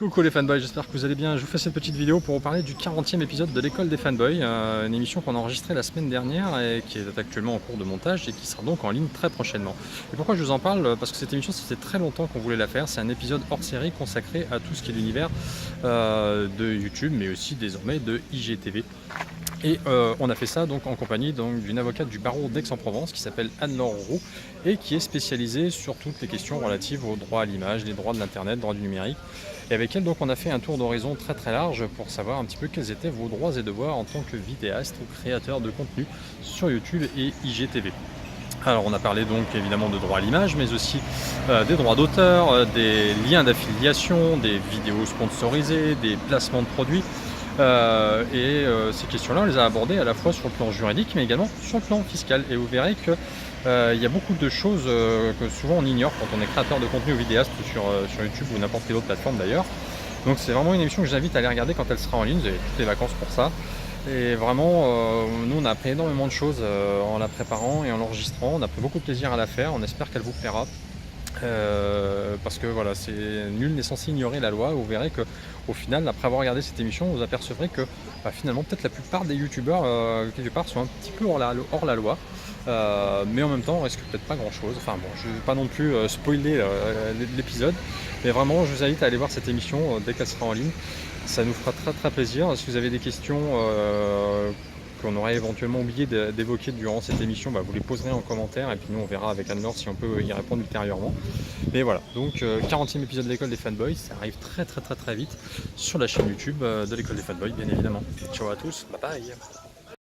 Coucou les fanboys, j'espère que vous allez bien. Je vous fais cette petite vidéo pour vous parler du 40e épisode de l'école des fanboys, une émission qu'on a enregistrée la semaine dernière et qui est actuellement en cours de montage et qui sera donc en ligne très prochainement. Et pourquoi je vous en parle? Parce que cette émission, ça fait très longtemps qu'on voulait la faire. C'est un épisode hors série consacré à tout ce qui est l'univers de YouTube, mais aussi désormais de IGTV. Et on a fait ça donc en compagnie d'une avocate du barreau d'Aix-en-Provence qui s'appelle Anne-Laure Roux et qui est spécialisée sur toutes les questions relatives aux droits à l'image, les droits de l'internet, droits du numérique. Et avec elle donc on a fait un tour d'horizon très très large pour savoir un petit peu quels étaient vos droits et devoirs en tant que vidéaste ou créateur de contenu sur YouTube et IGTV. Alors on a parlé donc évidemment de droits à l'image, mais aussi des droits d'auteur, des liens d'affiliation, des vidéos sponsorisées, des placements de produits. Ces questions-là, on les a abordées à la fois sur le plan juridique, mais également sur le plan fiscal. Et vous verrez que y a beaucoup de choses que souvent on ignore quand on est créateur de contenu ou vidéaste sur YouTube ou n'importe quelle autre plateforme d'ailleurs. Donc c'est vraiment une émission que j'invite à aller regarder quand elle sera en ligne. Vous avez toutes les vacances pour ça. Et vraiment, nous on a appris énormément de choses en la préparant et en l'enregistrant. On a pris beaucoup de plaisir à la faire. On espère qu'elle vous plaira. Parce que voilà, nul n'est censé ignorer la loi. Vous verrez que au final, après avoir regardé cette émission, vous apercevrez que finalement peut-être la plupart des youtubeurs quelque part sont un petit peu hors la loi, mais en même temps on risque peut-être pas grand chose. Enfin bon, je ne vais pas non plus spoiler l'épisode, mais vraiment je vous invite à aller voir cette émission dès qu'elle sera en ligne. Ça nous fera très très plaisir. Si vous avez des questions qu'on aurait éventuellement oublié d'évoquer durant cette émission, vous les poserez en commentaire et puis nous on verra avec Anne-Laure si on peut y répondre ultérieurement. Mais voilà, donc 40e épisode de l'école des fanboys, ça arrive très vite sur la chaîne YouTube de l'école des fanboys bien évidemment. Ciao à tous, bye bye.